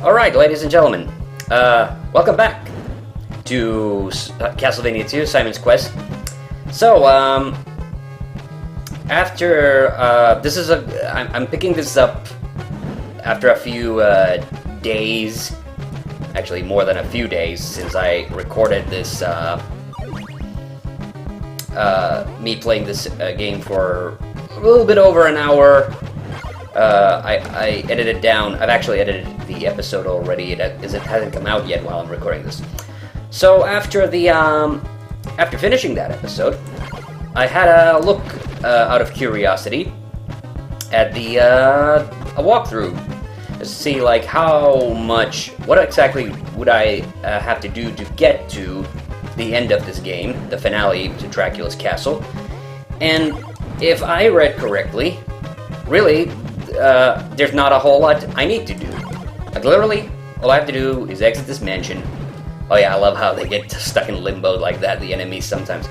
Alright, ladies and gentlemen, welcome back to Castlevania 2, Simon's Quest. So, I'm picking this up after a few days, actually more than a few days, since I recorded this, me playing this game for a little bit over an hour. I edited it down. I've actually edited the episode already, as it hasn't come out yet while I'm recording this. So after finishing that episode, I had a look out of curiosity at a walkthrough to see like what exactly would I have to do to get to the end of this game, the finale to Dracula's Castle, and if I read correctly, really. There's not a whole lot I need to do. Like, literally, all I have to do is exit this mansion. Oh yeah, I love how they get stuck in limbo like that, the enemies sometimes.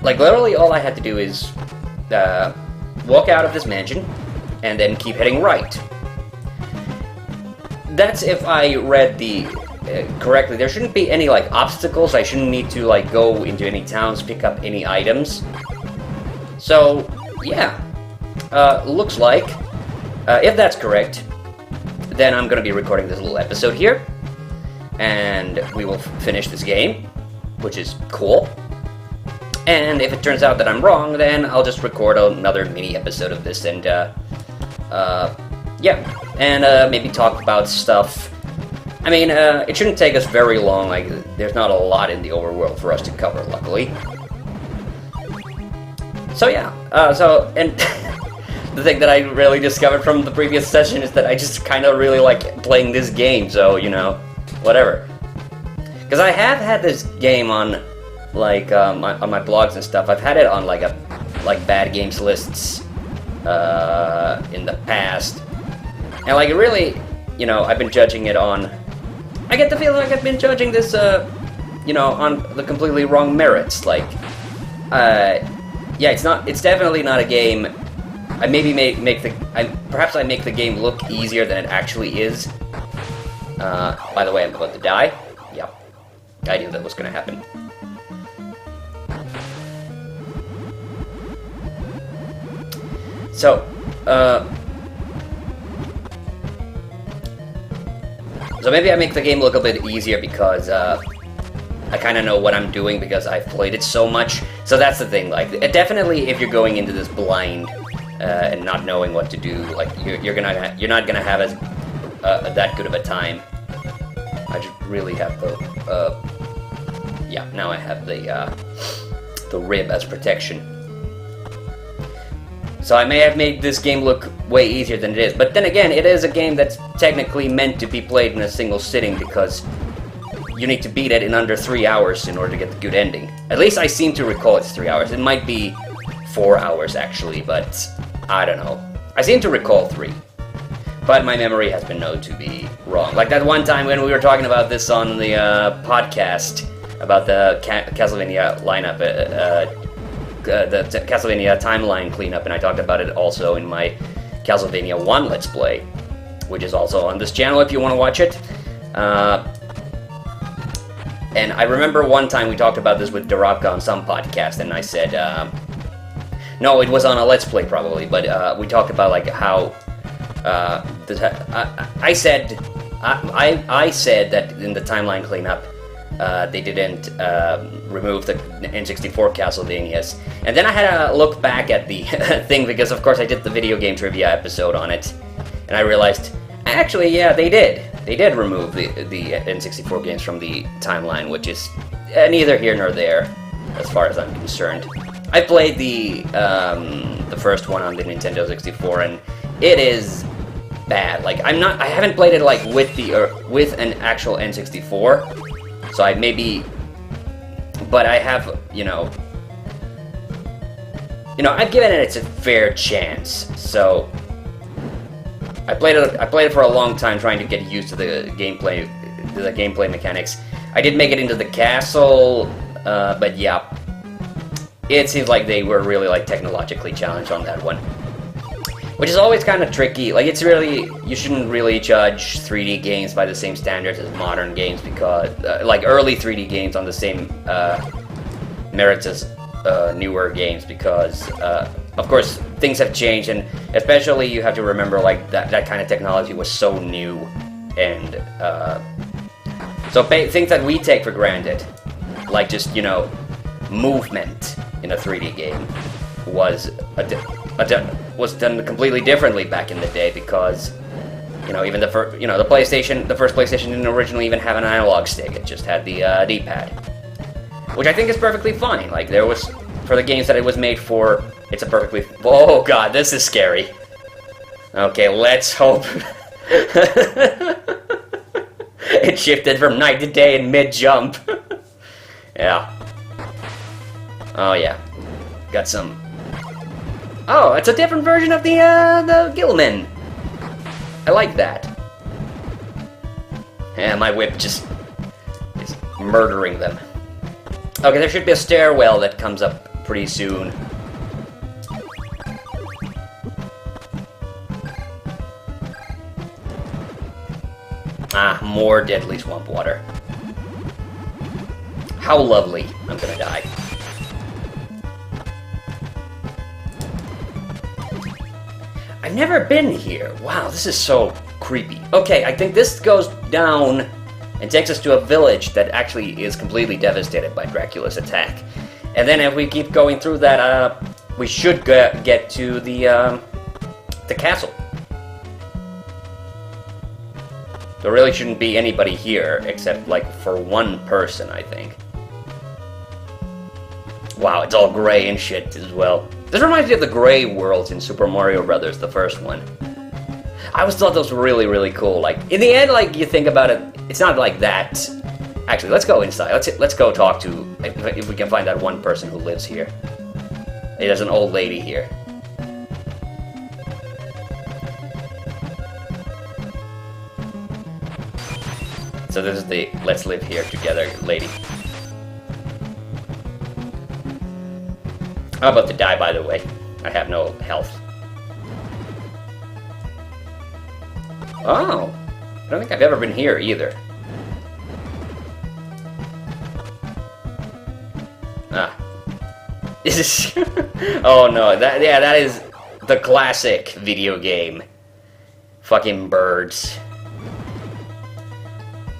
Like, literally, all I have to do is walk out of this mansion, and then keep heading right. That's if I read the correctly. There shouldn't be any, like, obstacles. I shouldn't need to, like, go into any towns, pick up any items. So, yeah. Looks like... if that's correct, then I'm going to be recording this little episode here, and we will finish this game, which is cool. And if it turns out that I'm wrong, then I'll just record another mini episode of this, and maybe talk about stuff. I mean, it shouldn't take us very long. Like, there's not a lot in the overworld for us to cover, luckily. So yeah, the thing that I really discovered from the previous session is that I just kind of really like playing this game, so, you know, whatever. Because I have had this game on, like, on my blogs and stuff. I've had it on, like, bad games lists in the past. And, like, really, you know, I've been judging it on... I get the feeling like I've been judging this, you know, on the completely wrong merits. Like, yeah, it's definitely not a game... I maybe perhaps I make the game look easier than it actually is. By the way, I'm about to die. Yep. I knew that was gonna happen. So, maybe I make the game look a bit easier because, I kind of know what I'm doing because I've played it so much. So that's the thing, like, definitely if you're going into this blind, and not knowing what to do, like, you're not gonna have that good of a time. I just really have the yeah, now I have the rib as protection. So I may have made this game look way easier than it is, but then again, it is a game that's technically meant to be played in a single sitting because you need to beat it in under 3 hours in order to get the good ending. At least I seem to recall it's 3 hours. It might be 4 hours actually, but I don't know. I seem to recall 3. But my memory has been known to be wrong. Like that one time when we were talking about this on the podcast, about the Castlevania lineup, the Castlevania timeline cleanup, and I talked about it also in my Castlevania 1 Let's Play, which is also on this channel if you want to watch it. And I remember one time we talked about this with Darabka on some podcast, and I said, no, it was on a Let's Play probably, but we talked about like how I said that in the timeline cleanup they didn't remove the N64 Castlevanias, and then I had to look back at the thing because of course I did the video game trivia episode on it, and I realized actually yeah they did remove the N64 games from the timeline, which is neither here nor there as far as I'm concerned. I played the first one on the Nintendo 64, and it is bad. Like I haven't played it like with an actual N64, so I maybe, but I have, you know, I've given it a fair chance. So I played it for a long time, trying to get used to the gameplay mechanics. I did make it into the castle, but yeah. It seems like they were really like technologically challenged on that one. Which is always kind of tricky. Like, it's really... You shouldn't really judge 3D games by the same standards as modern games because... like, early 3D games on the same merits as newer games because, of course, things have changed, and especially you have to remember, like, that kind of technology was so new, and, so things that we take for granted, like just, you know, movement in a 3D game was was done completely differently back in the day because, you know, even the first PlayStation didn't originally even have an analog stick. It just had the D-pad, which I think is perfectly fine. Like, there was, for the games that it was made for, it's a perfectly... Oh god, this is scary. Okay, let's hope... It shifted from night to day in mid-jump. Yeah. Oh yeah. Got some... Oh, it's a different version of the Gilman. I like that. Yeah, my whip just is murdering them. Okay, there should be a stairwell that comes up pretty soon. Ah, more deadly swamp water. How lovely. I'm gonna die. I've never been here. Wow, this is so creepy. Okay, I think this goes down and takes us to a village that actually is completely devastated by Dracula's attack. And then if we keep going through that, we should get to the castle. There really shouldn't be anybody here, except, like, for one person, I think. Wow, it's all gray and shit as well. This reminds me of the gray worlds in Super Mario Brothers, the first one. I always thought those were really, really cool. Like, in the end, like, you think about it, it's not like that. Actually, let's go inside. Let's go talk to, if we can find that one person who lives here. There's an old lady here. So this is the let's live here together lady. I'm about to die, by the way. I have no health. Oh, I don't think I've ever been here either. Ah. This is... Oh no, that is the classic video game. Fucking birds.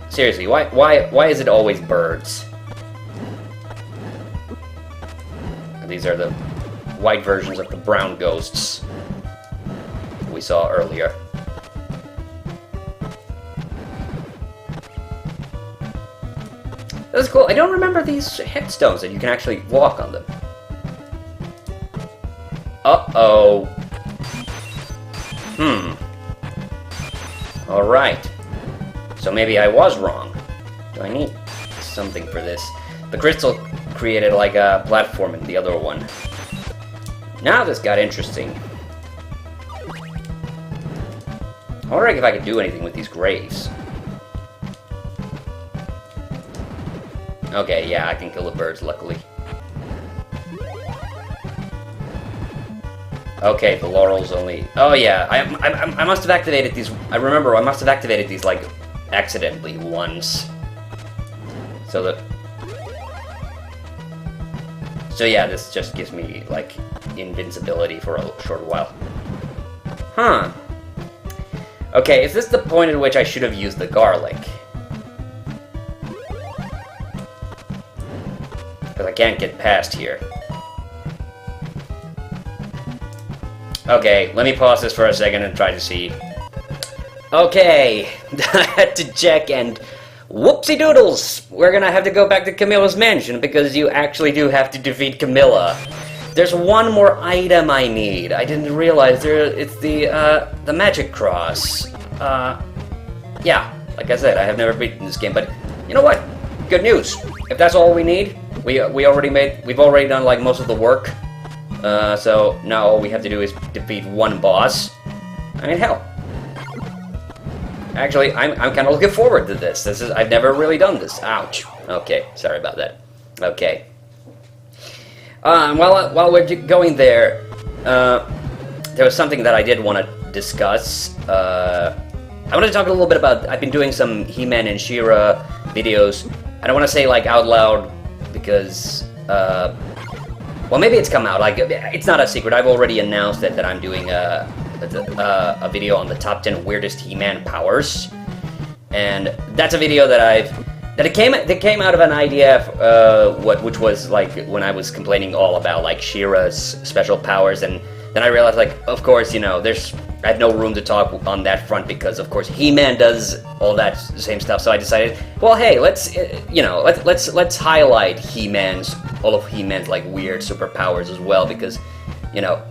Seriously, why is it always birds? These are the white versions of the brown ghosts we saw earlier. That's cool. I don't remember these headstones that you can actually walk on them. Uh-oh. Alright. So maybe I was wrong. Do I need something for this? The crystal created like a platform in the other one. Now this got interesting. I wonder if I could do anything with these graves. Okay, yeah, I can kill the birds, luckily. Okay, the laurels only... Oh yeah, I must have activated these... I remember, I must have activated these, like, accidentally once. So that... So yeah, this just gives me, like, invincibility for a short while. Huh. Okay, is this the point at which I should have used the garlic? Because I can't get past here. Okay, let me pause this for a second and try to see. Okay, I had to check and... Whoopsie doodles! We're gonna have to go back to Camilla's mansion because you actually do have to defeat Camilla. There's one more item I need. I didn't realize it's the magic cross. Yeah, like I said, I have never beaten this game, but you know what? Good news. If that's all we need, we've already done like most of the work. So now all we have to do is defeat one boss. I mean, hell. Actually, I'm kind of looking forward to this. I've never really done this. Ouch. Okay, sorry about that. Okay. While we're going there, there was something that I did want to discuss. I want to talk a little bit about, I've been doing some He-Man and She-Ra videos. I don't want to say like out loud because, well, maybe it's come out. Like, it's not a secret. I've already announced that I'm doing a video on the top 10 weirdest He-Man powers, and that's a video that came out of an idea, which was like when I was complaining all about like She-Ra's special powers, and then I realized, like, of course, you know, I have no room to talk on that front because, of course, He-Man does all that same stuff. So I decided, well, hey, let's highlight all of He-Man's like weird superpowers as well, because, you know,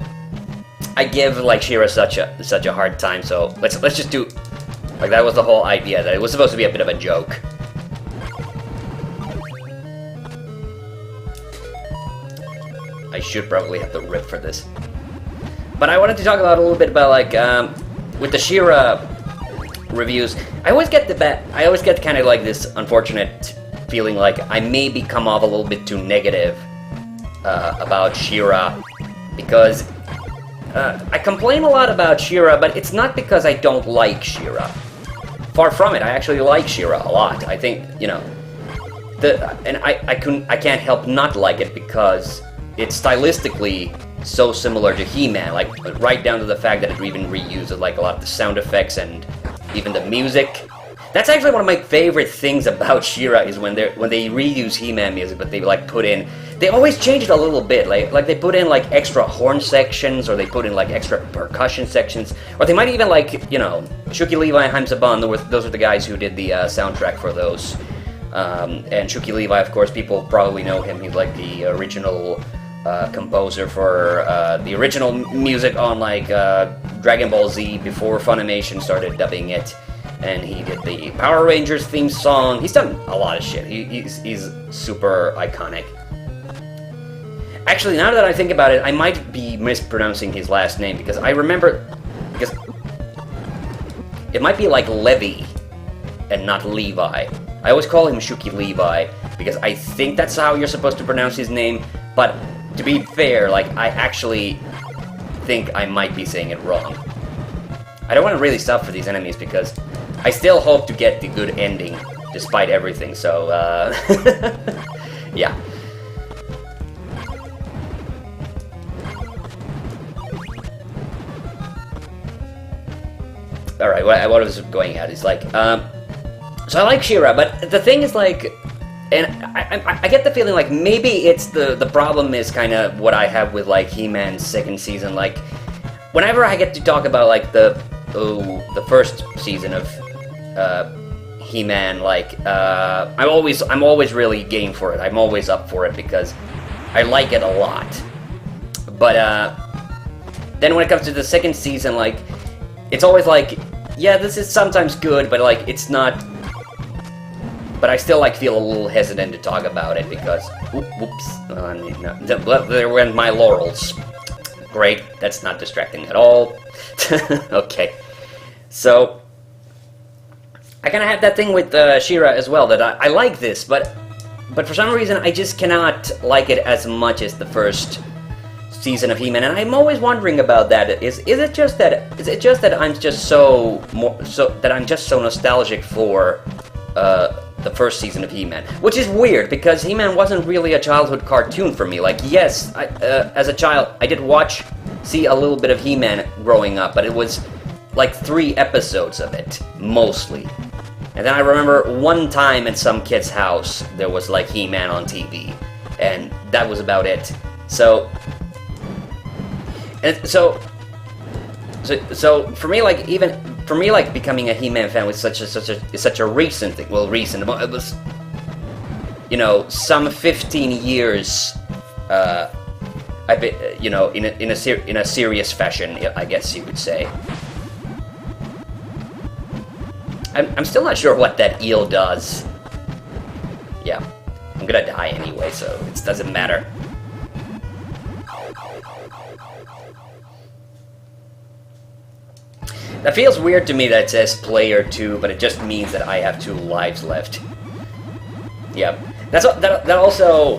I give like She-Ra such a hard time. So let's just do, like, that was the whole idea. That it was supposed to be a bit of a joke. I should probably have the rip for this. But I wanted to talk about a little bit about, like, with the She-Ra reviews, I always get kind of like this unfortunate feeling like I maybe come off a little bit too negative about She-Ra, because I complain a lot about She-Ra, but it's not because I don't like She-Ra. Far from it, I actually like She-Ra a lot. I think, you know, I can't help not like it because it's stylistically so similar to He-Man, like right down to the fact that it even reuses like a lot of the sound effects and even the music. That's actually one of my favorite things about She-Ra is when they reuse He-Man music, but they like they always change it a little bit, like they put in like extra horn sections, or they put in like extra percussion sections, or they might even, like, you know, Shuki Levi and Haim Saban, those are the guys who did the soundtrack for those. And Shuki Levi, of course, people probably know him. He's like the original composer for the original music on like Dragon Ball Z before Funimation started dubbing it, and he did the Power Rangers theme song. He's done a lot of shit. He's super iconic. Actually, now that I think about it, I might be mispronouncing his last name because it might be like Levi and not Levi. I always call him Shuki Levi because I think that's how you're supposed to pronounce his name, but to be fair, like, I actually think I might be saying it wrong. I don't want to really suffer for these enemies because I still hope to get the good ending despite everything, so, yeah. Alright, what I was going at is, like, so I like She-Ra, but the thing is, like, and I get the feeling like maybe it's the problem is kind of what I have with like He-Man's second season. Like, whenever I get to talk about like the first season of He-Man, like I'm always really game for it. I'm always up for it because I like it a lot. But then when it comes to the second season, like, it's always like, yeah, this is sometimes good, but like it's not. But I still like feel a little hesitant to talk about it because, whoops, no, there went my laurels. Great, that's not distracting at all. Okay, so I kind of have that thing with She-Ra as well, that I like this, but for some reason I just cannot like it as much as the first season of He-Man, and I'm always wondering about that. Is it just that I'm just so nostalgic for the first season of He-Man, which is weird because He-Man wasn't really a childhood cartoon for me. Like, yes, as a child, I did see a little bit of He-Man growing up, but it was like 3 episodes of it, mostly. And then I remember one time at some kid's house, there was like He-Man on TV, and that was about it. So for me, like, becoming a He-Man fan was such a recent thing. Well, recent. It was, you know, some 15 years. I've been, you know, in a serious fashion, I guess you could say. I'm still not sure what that eel does. Yeah, I'm gonna die anyway, so it doesn't matter. That feels weird to me that it says player 2, but it just means that I have 2 lives left. Yeah, that also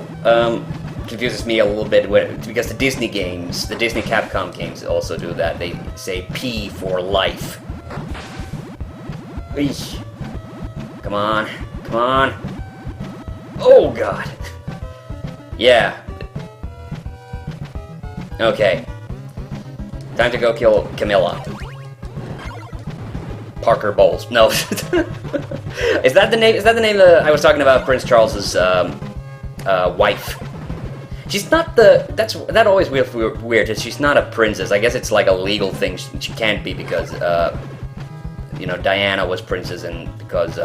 confuses me a little bit because the Disney games, the Disney Capcom games also do that. They say P for life. Eesh. Come on. Come on. Oh, God. Yeah. Okay. Time to go kill Camilla. Parker Bowles. No. Is that the name? Is that the name that I was talking about? Prince Charles's wife. She's not the. That always feels weird. She's not a princess. I guess it's like a legal thing. She can't be because you know, Diana was princess, and because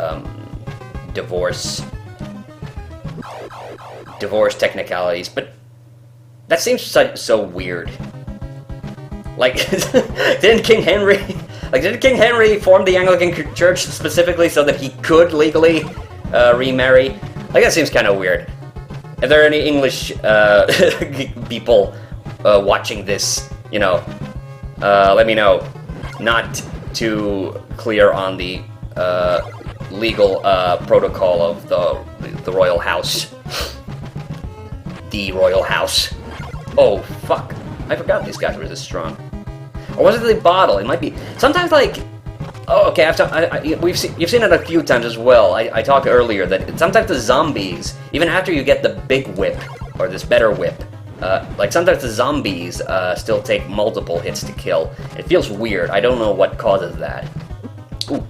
divorce technicalities. But that seems so weird. Like, didn't King Henry form the Anglican Church specifically so that he could legally remarry? Like, that seems kind of weird. If there are any English people watching this, you know, let me know. Not too clear on the legal protocol of the royal house. The royal house. Oh, fuck. I forgot these guys were this strong. Or was it the bottle? It might be. Sometimes, like... Oh, okay, you've seen it a few times as well. I talked earlier that sometimes the zombies, even after you get the big whip, or this better whip, like sometimes the zombies still take multiple hits to kill. It feels weird. I don't know what causes that. Ooh.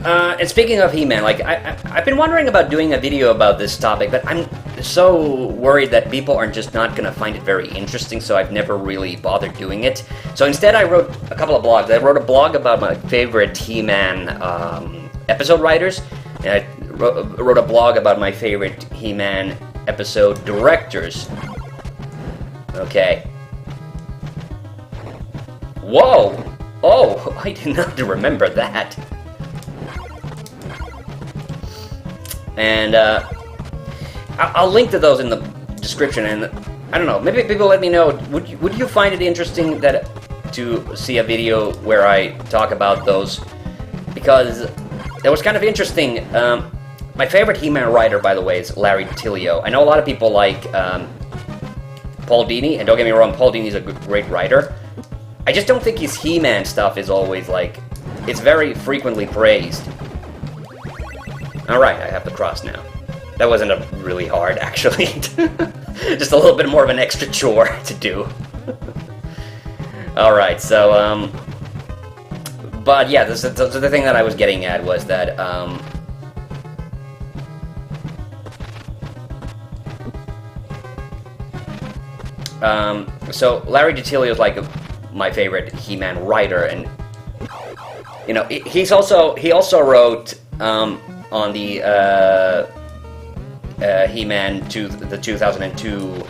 And speaking of He-Man, like, I've been wondering about doing a video about this topic, but I'm so worried that people are just not going to find it very interesting, so I've never really bothered doing it. So instead I wrote a couple of blogs. I wrote a blog about my favorite He-Man episode writers, and I wrote a blog about my favorite He-Man episode directors. Okay. Whoa! Oh, I did not remember that. And I'll link to those in the description, and I don't know, maybe people let me know, would you find it interesting that to see a video where I talk about those? Because it was kind of interesting. My favorite He-Man writer, by the way, is Larry DiTillio. I know a lot of people like Paul Dini, and don't get me wrong, Paul Dini's a great writer. I just don't think his He-Man stuff is always like, it's very frequently praised. Alright, I have the cross now. That wasn't really hard, actually. Just a little bit more of an extra chore to do. Alright, so, but yeah, the thing that I was getting at was that, so Larry DiTillio is like my favorite He-Man writer, and, you know, he also wrote, on the He-Man to the 2002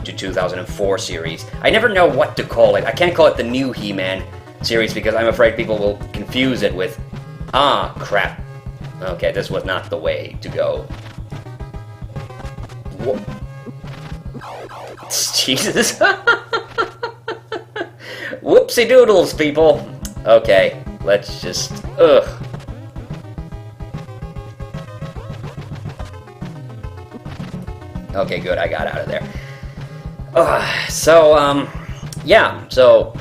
to 2004 series. I never know what to call it. I can't call it the new He-Man series because I'm afraid people will confuse it with, ah, crap. Okay, this was not the way to go. Jesus. Whoopsie doodles, people. Okay, let's just, ugh. Okay, good, I got out of there. Yeah, so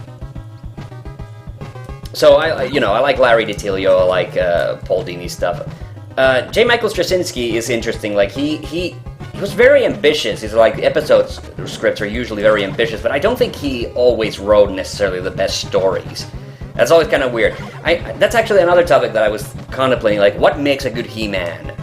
I like Larry DiTillio, I like Paul Dini's stuff. J. Michael Straczynski is interesting. Like, he was very ambitious. His, like, episode scripts are usually very ambitious, but I don't think he always wrote necessarily the best stories. That's always kind of weird. That's actually another topic that I was contemplating, like, what makes a good He-Man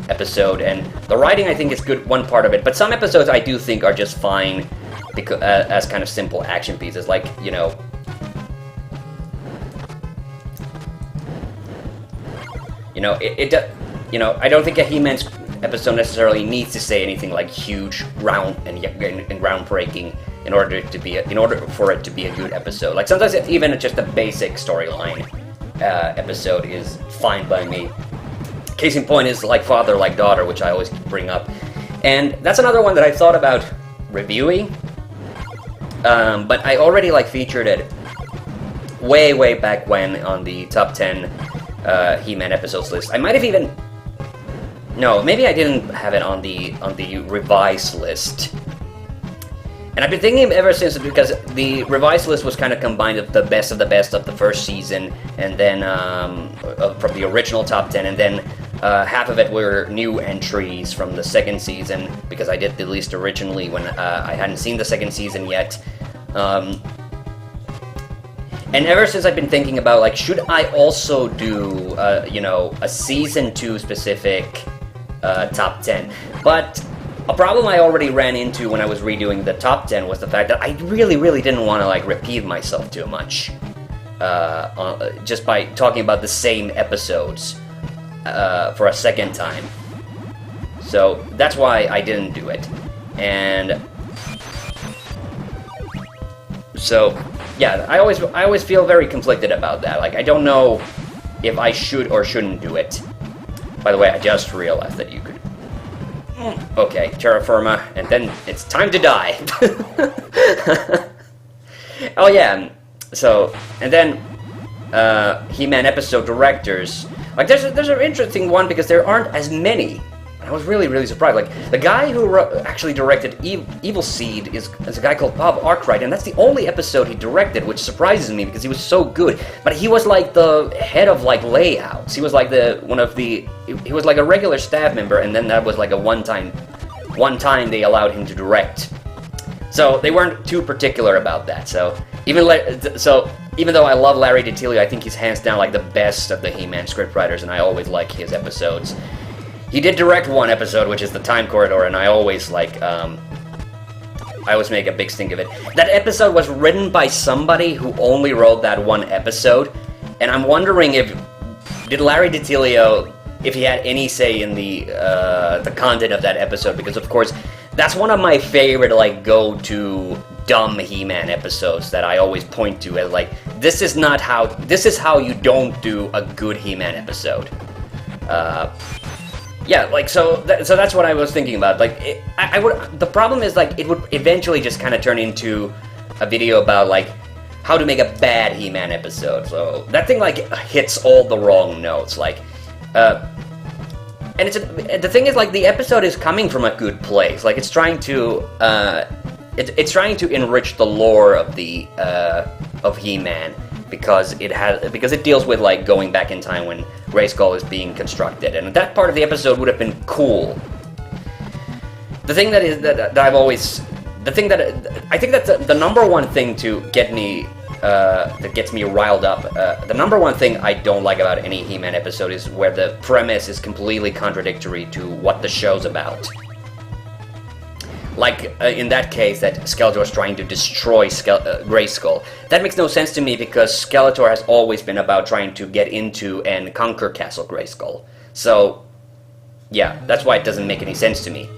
episode, and the writing I think is good, one part of it, but some episodes I do think are just fine because as kind of simple action pieces, like, you know, I don't think a He-Man episode necessarily needs to say anything like huge, groundbreaking in order for it to be a good episode. Like, sometimes even just a basic storyline episode is fine by me. Case in point is Like Father, Like Daughter, which I always bring up. And that's another one that I thought about reviewing. But I already, like, featured it way back when on the top 10 He-Man episodes list. I might have even... No, maybe I didn't have it on the revised list. And I've been thinking ever since, because the revised list was kind of combined of the best of the first season, and then from the original top 10, and then half of it were new entries from the second season, because I did the list originally when I hadn't seen the second season yet. And ever since I've been thinking about, like, should I also do, you know, a season 2 specific top 10? But a problem I already ran into when I was redoing the top 10 was the fact that I really didn't want to, like, repeat myself too much. Just by talking about the same episodes for a second time. So that's why I didn't do it. And so, yeah, I always feel very conflicted about that. Like, I don't know if I should or shouldn't do it. By the way, I just realized that you could... Okay, terra firma, and then it's time to die. Oh yeah, so, and then He-Man episode directors. Like, there's an interesting one because there aren't as many. I was really surprised. Like, the guy who actually directed Evil Seed is a guy called Bob Arkwright, and that's the only episode he directed, which surprises me because he was so good. But he was like the head of, like, layouts. He was like he was like a regular staff member, and then that was like a one time they allowed him to direct. So they weren't too particular about that. So even though I love Larry DiTilio, I think he's hands down like the best of the He-Man scriptwriters, and I always like his episodes. He did direct one episode, which is the Time Corridor, and I always like, I always make a big stink of it. That episode was written by somebody who only wrote that one episode, and I'm wondering did Larry DiTilio, if he had any say in the content of that episode, because of course, that's one of my favorite, like, go-to dumb He-Man episodes that I always point to as, like, this is how you don't do a good He-Man episode. Yeah, like, so that's what I was thinking about. Like, the problem is, like, it would eventually just kind of turn into a video about, like, how to make a bad He-Man episode. So that thing, like, hits all the wrong notes. Like, and the thing is, like, the episode is coming from a good place. Like, it's trying to it's trying to enrich the lore of the of He-Man. Because it deals with, like, going back in time when Grayskull is being constructed, and that part of the episode would have been cool. The thing I think that the number one thing to get me that gets me riled up, the number one thing I don't like about any He-Man episode is where the premise is completely contradictory to what the show's about. Like, in that case, that Skeletor's trying to destroy Grayskull. That makes no sense to me because Skeletor has always been about trying to get into and conquer Castle Grayskull. So, yeah, that's why it doesn't make any sense to me.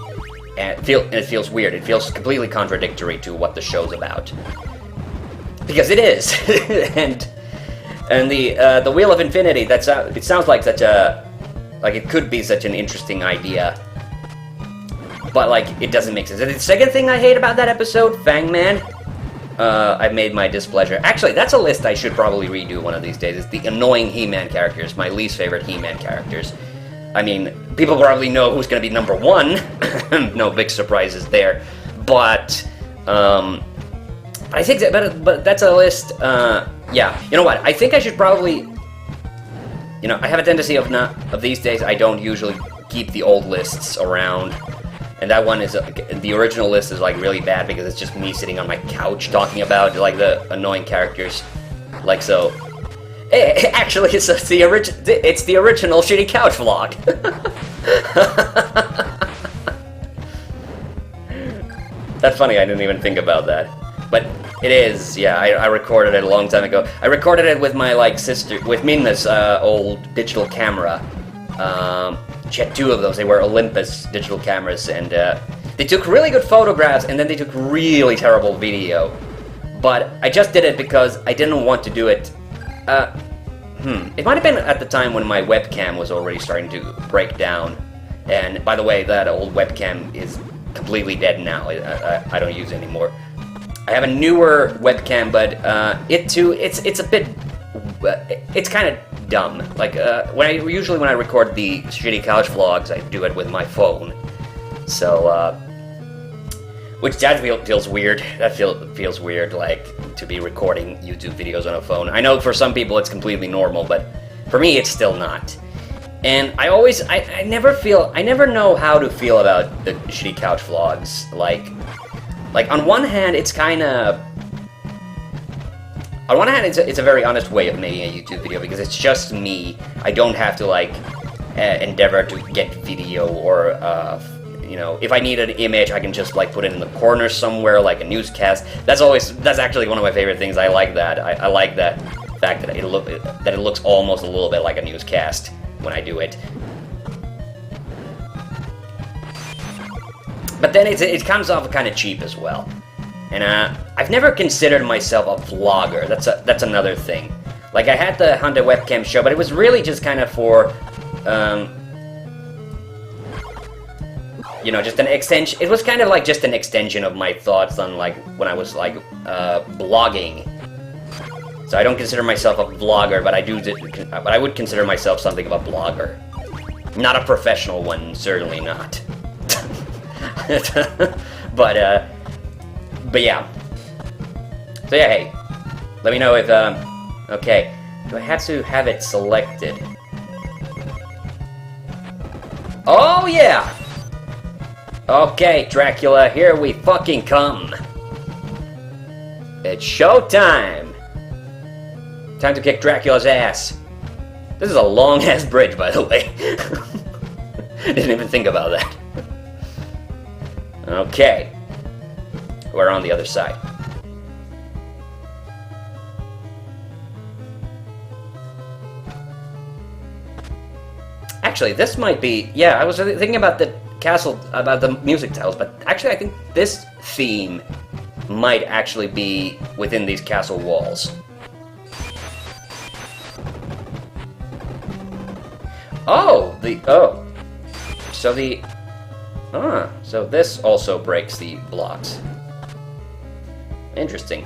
And it feels weird. It feels completely contradictory to what the show's about. Because it is! and the Wheel of Infinity, it sounds like it could be such an interesting idea. But, like, it doesn't make sense. And the second thing I hate about that episode, Fangman, I've made my displeasure. Actually, that's a list I should probably redo one of these days. It's the annoying He-Man characters, my least favorite He-Man characters. I mean, people probably know who's going to be number 1. No big surprises there. But I think but that's a list, yeah. You know what, I think I should probably, you know, I have a tendency of these days, I don't usually keep the old lists around. And that one is, the original list is, like, really bad because it's just me sitting on my couch talking about, like, the annoying characters. Like, so... Actually, it's the original shitty couch vlog. That's funny, I didn't even think about that. But it is, yeah, I recorded it a long time ago. I recorded it with my, like, sister, with Minna's old digital camera. She had 2 of those. They were Olympus digital cameras, and they took really good photographs, and then they took really terrible video. But I just did it because I didn't want to do it. It might have been at the time when my webcam was already starting to break down. And by the way, that old webcam is completely dead now. I don't use it anymore. I have a newer webcam, but it too, it's a bit, it's kind of dumb. Like, usually when I record the shitty couch vlogs, I do it with my phone. So, which that feels weird. That feels weird, like, to be recording YouTube videos on a phone. I know for some people it's completely normal, but for me it's still not. And I never know how to feel about the shitty couch vlogs. Like on one hand, it's kind of... On one hand, it's a very honest way of making a YouTube video, because it's just me. I don't have to, like, endeavor to get video, or, you know, if I need an image, I can just, like, put it in the corner somewhere, like a newscast. That's actually one of my favorite things. I like that. I like that fact that it looks almost a little bit like a newscast when I do it. But then it comes off kind of cheap as well. And I've never considered myself a vlogger. That's another thing. Like, I had the TheHande webcam show, but it was really just kind of for, you know, just an extension. It was kind of like just an extension of my thoughts on, like, when I was, like, blogging. So I don't consider myself a vlogger, but I would consider myself something of a blogger. Not a professional one, certainly not. But yeah. So yeah, hey, let me know if, okay, do I have to have it selected? Oh yeah! Okay, Dracula, here we fucking come. It's showtime! Time to kick Dracula's ass. This is a long-ass bridge, by the way. Didn't even think about that. Okay. We're on the other side. Actually, this might be... Yeah, I was thinking about the castle, about the music tiles, but actually I think this theme might actually be within these castle walls. Oh! So this also breaks the blocks. Interesting.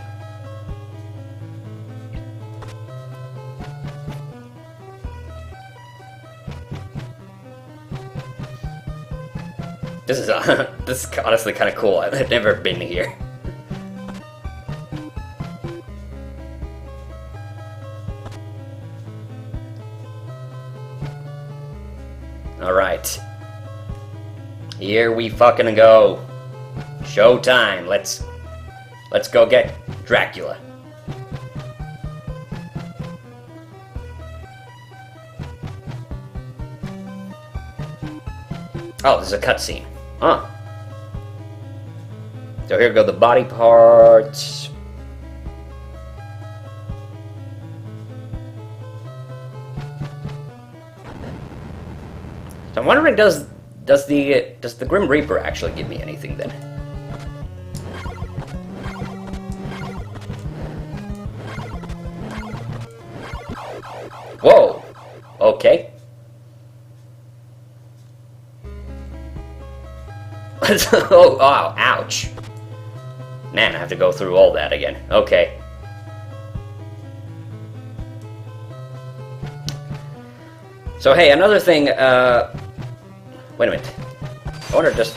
This is honestly kind of cool. I've never been here. All right. Here we fucking go. Showtime. Let's go get Dracula. Oh, this is a cutscene. Huh. So here go the body parts. So I'm wondering, does the Grim Reaper actually give me anything then? Whoa! Okay. Oh, wow, ouch. Man, I have to go through all that again. Okay. So hey, another thing, wait a minute. I wonder, does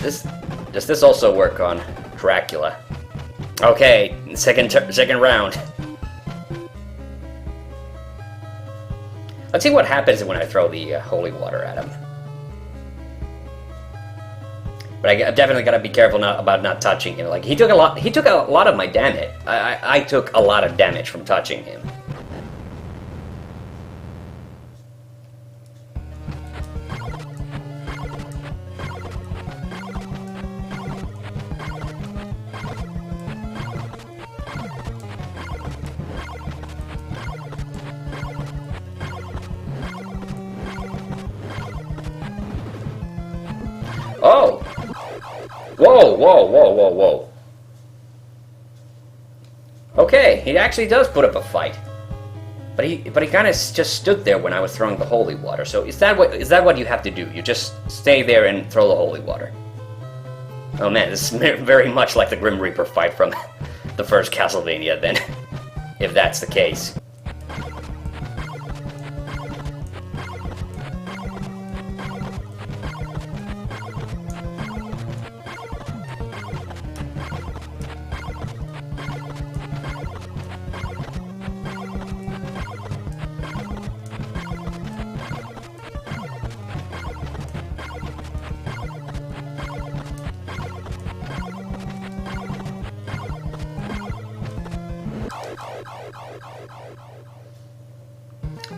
this also work on Dracula? Okay, second round. Let's see what happens when I throw the holy water at him. But I've definitely got to be careful about not touching him. Like, he took a lot of my damage. I took a lot of damage from touching him. Oh! Whoa, whoa, whoa, whoa, whoa. Okay, he actually does put up a fight. But he kind of just stood there when I was throwing the holy water. So is that what you have to do? You just stay there and throw the holy water? Oh man, this is very much like the Grim Reaper fight from the first Castlevania then. If that's the case.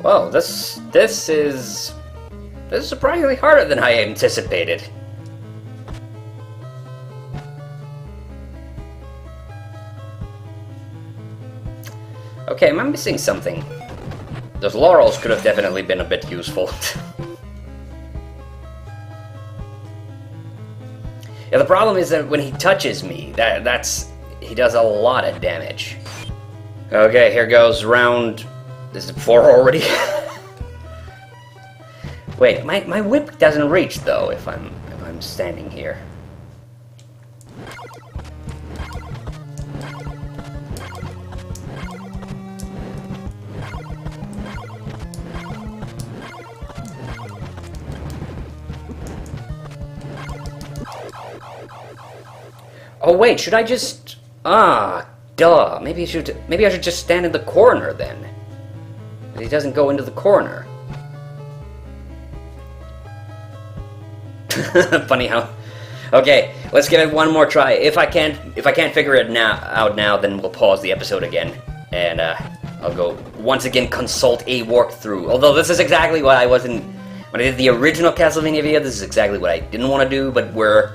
Well, this is surprisingly harder than I anticipated. Okay, am I missing something? Those laurels could have definitely been a bit useful. Yeah, the problem is that when he touches me, he does a lot of damage. Okay, here goes round... Is it 4 already? Wait, my whip doesn't reach though if I'm standing here. Oh wait, should I just... duh. Maybe I should just stand in the corner then. He doesn't go into the corner. Funny how... Okay, let's give it one more try. If I can't figure it out now, then we'll pause the episode again. And I'll go once again consult a walkthrough. Although this is exactly what I wasn't... When I did the original Castlevania video, this is exactly what I didn't want to do, but we're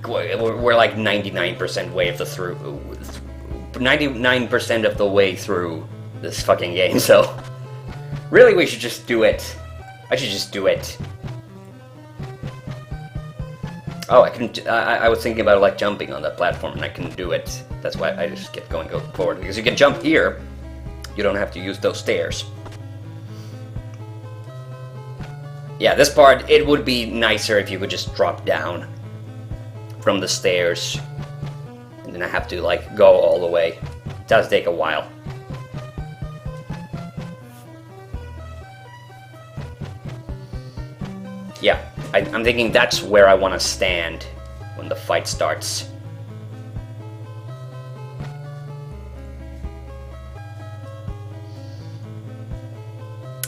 like 99% way of the through... 99% of the way through this fucking game, so... Really, we should just do it. I should just do it. Oh, I was thinking about like jumping on that platform, and I can do it. That's why I just kept going forward, because you can jump here. You don't have to use those stairs. Yeah, this part, it would be nicer if you could just drop down from the stairs. And then I have to, like, go all the way. It does take a while. Yeah, I'm thinking that's where I want to stand when the fight starts.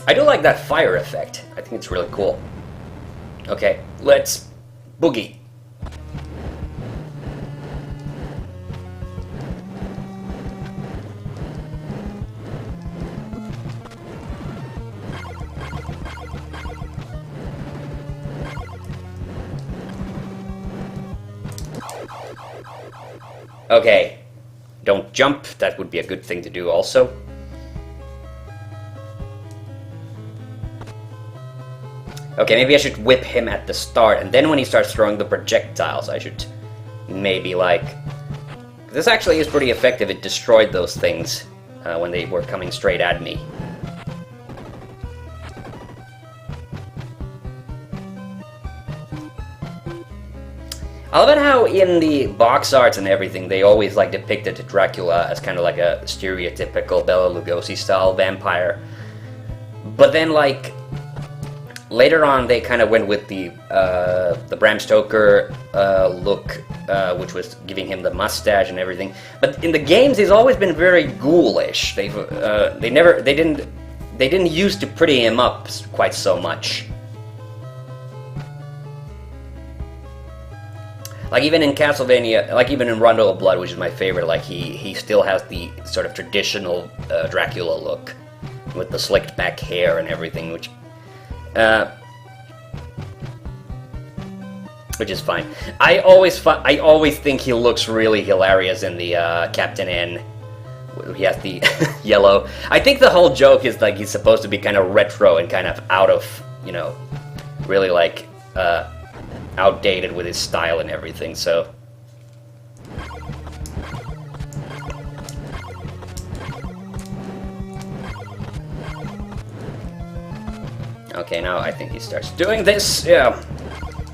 I do like that fire effect. I think it's really cool. Okay, let's boogie. Okay, don't jump. That would be a good thing to do also. Okay, maybe I should whip him at the start, and then when he starts throwing the projectiles, I should maybe, like... This actually is pretty effective. It destroyed those things when they were coming straight at me. I love it how in the box arts and everything, they always like depicted Dracula as kind of like a stereotypical Bela Lugosi style vampire. But then like later on, they kind of went with the Bram Stoker look, which was giving him the mustache and everything. But in the games, he's always been very ghoulish. They didn't used to pretty him up quite so much. Like even in Castlevania, like even in Rondo of Blood, which is my favorite, like he still has the sort of traditional Dracula look with the slicked back hair and everything, which is fine. I always think he looks really hilarious in the Captain N. He has the yellow. I think the whole joke is like he's supposed to be kind of retro and kind of out of, you know, really like outdated with his style and everything, so... Okay, now I think he starts doing this, yeah.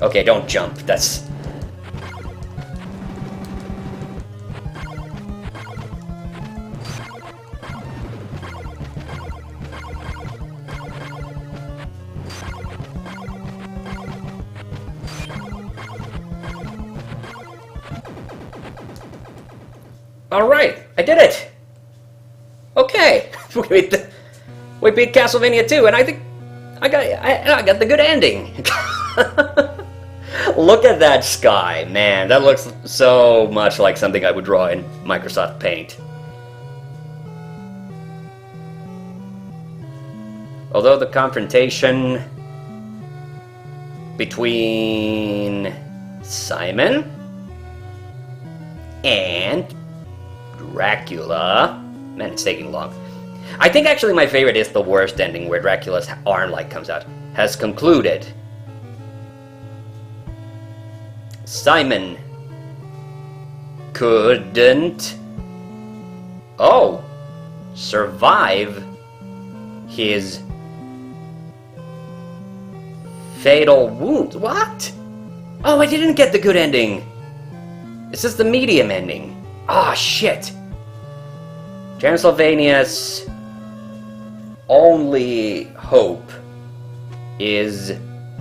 Okay, don't jump, that's... Alright, I did it! Okay, we beat Castlevania 2, and I think I got the good ending. Look at that sky, man, that looks so much like something I would draw in Microsoft Paint. Although the confrontation between Simon and Dracula... Man, it's taking long. I think actually my favorite is the worst ending, where Dracula's arm light comes out. Has concluded. Simon couldn't... Oh! Survive his fatal wounds. What? Oh, I didn't get the good ending. This is the medium ending. Ah, shit. Transylvania's only hope is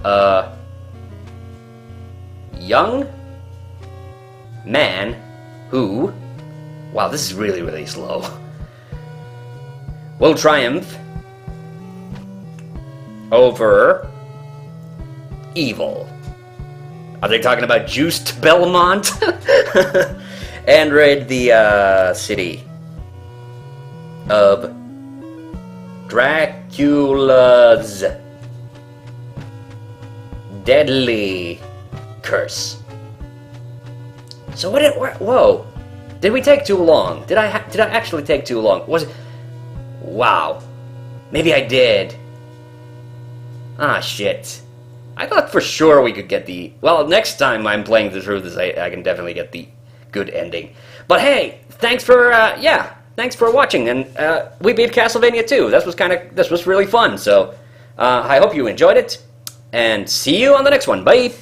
a young man who... Wow, this is really, really slow. Will triumph over evil. Are they talking about juiced Belmont? And raid the city of Dracula's deadly curse. So what? Whoa! Did we take too long? Did I actually take too long? Was it? Wow. Maybe I did. Ah, shit. I thought for sure we could get the... Well, next time I'm playing through this, I can definitely get the good ending. But hey, thanks for, thanks for watching, and we beat Castlevania 2. This was really fun, so I hope you enjoyed it, and see you on the next one. Bye!